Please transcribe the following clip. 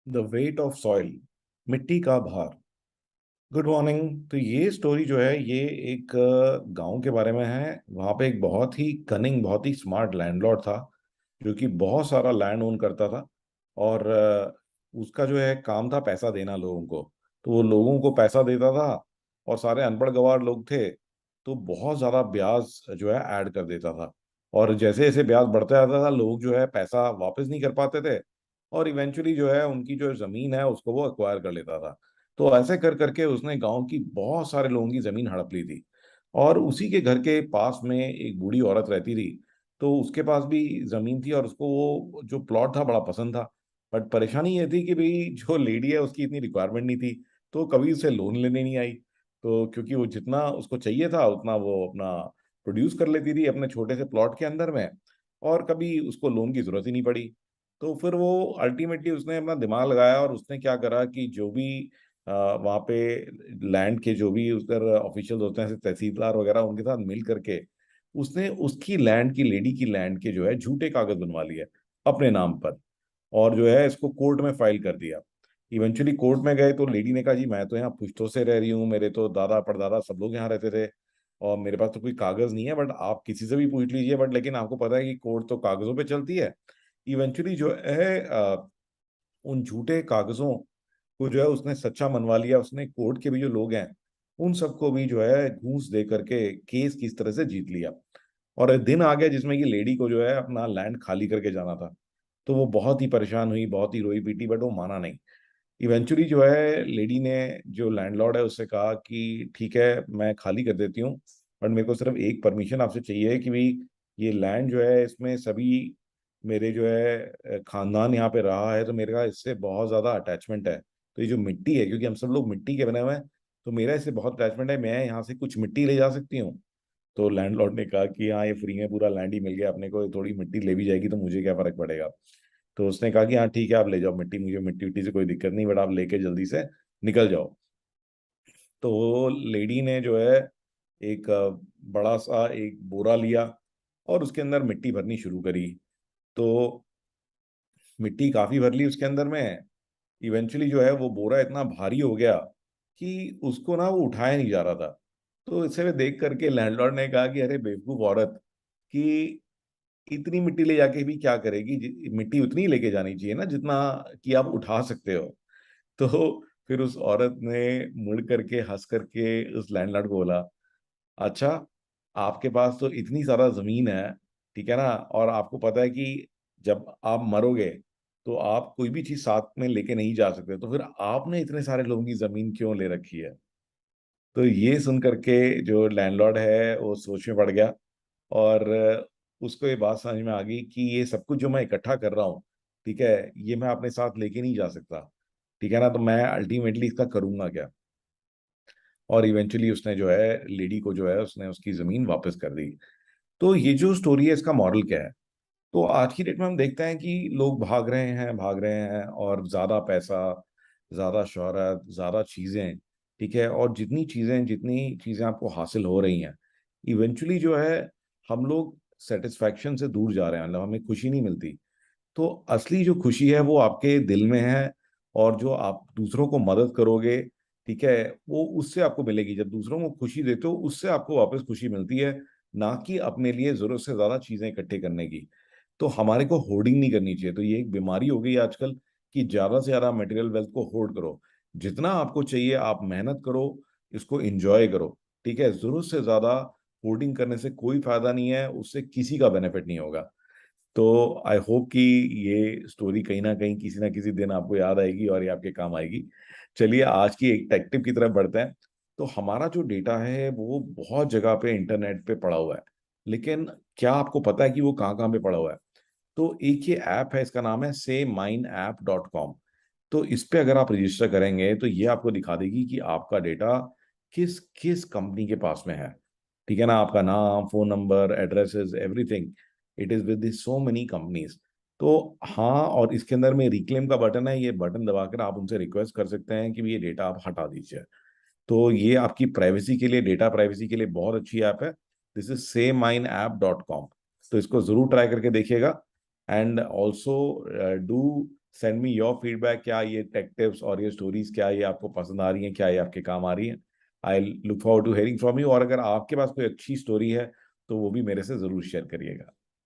The weight of soil, मिट्टी का भार। Good morning. तो ये स्टोरी जो है ये एक गांव के बारे में है। वहाँ पे एक बहुत ही कनिंग, बहुत ही स्मार्ट लैंडलॉर्ड था जो कि बहुत सारा लैंड ओन करता था। और उसका जो है काम था पैसा देना लोगों को। तो वो लोगों को पैसा देता था और सारे अनपढ़ गवार लोग थे तो बहुत ज़्यादा ब्याज जो है ऐड कर देता था। और जैसे जैसे ब्याज बढ़ता जाता था लोग जो है पैसा वापस नहीं कर पाते थे और इवेंचुअली जो है उनकी जो ज़मीन है उसको वो अक्वायर कर लेता था। तो ऐसे कर करके उसने गांव की बहुत सारे लोगों की जमीन हड़प ली थी। और उसी के घर के पास में एक बूढ़ी औरत रहती थी। तो उसके पास भी जमीन थी और उसको वो जो प्लॉट था बड़ा पसंद था। बट परेशानी ये थी कि भाई जो लेडी है उसकी इतनी रिक्वायरमेंट नहीं थी। तो कभी उसे लोन लेने नहीं आई। तो क्योंकि वो जितना उसको चाहिए था उतना वो अपना प्रोड्यूस कर लेती थी अपने छोटे से प्लॉट के अंदर में। और कभी उसको लोन की जरूरत ही नहीं पड़ी। तो फिर वो अल्टीमेटली उसने अपना दिमाग लगाया और उसने क्या करा कि जो भी वहाँ पे लैंड के जो भी उधर ऑफिशियल होते हैं जैसे तहसीलदार वगैरह उनके साथ मिल करके उसने उसकी लैंड की लेडी की लैंड के जो है झूठे कागज बनवा लिए अपने नाम पर। और जो है इसको कोर्ट में फाइल कर दिया। इवेंचुअली कोर्ट में गए तो लेडी ने कहा जी मैं तो यहाँ पुश्तों से रह रही हूँ, मेरे तो दादा परदादा सब लोग यहाँ रहते थे और मेरे पास तो कोई कागज नहीं है। बट आप किसी से भी पूछ लीजिए, बट लेकिन आपको पता है कि कोर्ट तो कागजों पे चलती है। इवेंचुअली जो है उन झूठे कागजों को जो है उसने सच्चा मनवा लिया। उसने कोर्ट के भी जो लोग हैं उन सबको भी जो है घूस दे करके केस किस तरह से जीत लिया। और एक दिन आ गया जिसमें कि लेडी को जो है अपना लैंड खाली करके जाना था। तो वो बहुत ही परेशान हुई, बहुत ही रोई पीटी, बट वो माना नहीं। इवेंचुअली जो है लेडी ने जो लैंडलॉर्ड है उससे कहा कि ठीक है मैं खाली कर देती हूँ, बट मेरे को सिर्फ एक परमिशन आपसे चाहिए कि भाई ये लैंड जो है इसमें सभी मेरे जो है खानदान यहाँ पे रहा है तो मेरे का इससे बहुत ज़्यादा अटैचमेंट है। तो ये जो मिट्टी है, क्योंकि हम सब लोग मिट्टी के बने हुए हैं, तो मेरा इससे बहुत अटैचमेंट है, मैं यहाँ से कुछ मिट्टी ले जा सकती हूँ। तो लैंडलॉर्ड ने कहा कि हाँ ये फ्री में पूरा लैंड ही मिल गया अपने को, थोड़ी मिट्टी ले भी जाएगी तो मुझे क्या फर्क पड़ेगा। तो उसने कहा कि हाँ ठीक है आप ले जाओ मिट्टी, मुझे मिट्टी विट्टी से कोई दिक्कत नहीं, बट आप लेके जल्दी से निकल जाओ। तो वो लेडी ने जो है एक बड़ा सा एक बोरा लिया और उसके अंदर मिट्टी भरनी शुरू करी। तो मिट्टी काफी भर ली उसके अंदर में। इवेंचुअली जो है वो बोरा इतना भारी हो गया कि उसको ना वो उठाया नहीं जा रहा था। तो इसे देख करके लैंडलॉर्ड ने कहा कि अरे बेवकूफ औरत, कि इतनी मिट्टी ले जाके भी क्या करेगी, मिट्टी उतनी ही लेके जानी चाहिए ना जितना कि आप उठा सकते हो। तो फिर उस औरत ने मुड़ करके हंस करके उस लैंडलॉर्ड को बोला, अच्छा आपके पास तो इतनी सारा जमीन है, ठीक है ना, और आपको पता है कि जब आप मरोगे तो आप कोई भी चीज साथ में लेके नहीं जा सकते, तो फिर आपने इतने सारे लोगों की जमीन क्यों ले रखी है। तो ये सुन करके जो लैंडलॉर्ड है वो सोच में पड़ गया। और उसको ये बात समझ में आ गई कि ये सब कुछ जो मैं इकट्ठा कर रहा हूँ, ठीक है, ये मैं अपने साथ लेके नहीं जा सकता, ठीक है ना, तो मैं अल्टीमेटली इसका करूंगा क्या। और इवेंचुअली उसने जो है लेडी को जो है उसने उसकी जमीन वापस कर दी। तो ये जो स्टोरी है इसका मॉडल क्या है। तो आज की डेट में हम देखते हैं कि लोग भाग रहे हैं और ज्यादा पैसा, ज्यादा शोहरत, ज्यादा चीजें, ठीक है, और जितनी चीजें आपको हासिल हो रही हैं, इवेंचुअली जो है हम लोग सेटिस्फैक्शन से दूर जा रहे हैं, मतलब हमें खुशी नहीं मिलती। तो असली जो खुशी है वो आपके दिल में है। और जो आप दूसरों को मदद करोगे, ठीक है, वो उससे आपको मिलेगी। जब दूसरों को खुशी देते हो उससे आपको वापस खुशी मिलती है, ना कि अपने लिए जरूरत से ज्यादा चीजें इकट्ठे करने की। तो हमारे को होर्डिंग नहीं करनी चाहिए। तो ये एक बीमारी हो गई आजकल कि ज्यादा से ज्यादा मटेरियल वेल्थ को होर्ड करो। जितना आपको चाहिए आप मेहनत करो, इसको एंजॉय करो, ठीक है। जरूरत से ज्यादा होर्डिंग करने से कोई फायदा नहीं है, उससे किसी का बेनिफिट नहीं होगा। तो आई होप कि ये स्टोरी कहीं ना किसी दिन आपको याद आएगी और ये आपके काम आएगी। चलिए आज की एक टेक टिप की तरफ बढ़ते हैं। तो हमारा जो डेटा है वो बहुत जगह पे इंटरनेट पे पड़ा हुआ है, लेकिन क्या आपको पता है कि वो कहाँ कहाँ पे पड़ा हुआ है। तो एक ये ऐप है, इसका नाम है saymineapp.com। तो इस पे अगर आप रजिस्टर करेंगे तो ये आपको दिखा देगी कि आपका डेटा किस किस कंपनी के पास में है, ठीक है ना, आपका नाम, phone number, addresses, everything, it is with so many companies. तो हाँ, और इसके अंदर में रिक्लेम का बटन है, ये बटन दबाकर आप उनसे रिक्वेस्ट कर सकते हैं कि ये डेटा आप हटा दीजिए। तो ये आपकी प्राइवेसी के लिए, डेटा प्राइवेसी के लिए बहुत अच्छी ऐप है। This is saymineapp.com। तो इसको जरूर ट्राई करके देखिएगा। And also do send me your feedback, क्या ये टेक टिप्स और ये स्टोरीज क्या ये आपको पसंद आ रही हैं, क्या ये आपके काम आ रही हैं। I look forward to hearing from you. और अगर आपके पास कोई अच्छी स्टोरी है तो वो भी मेरे से ज़रूर शेयर करिएगा।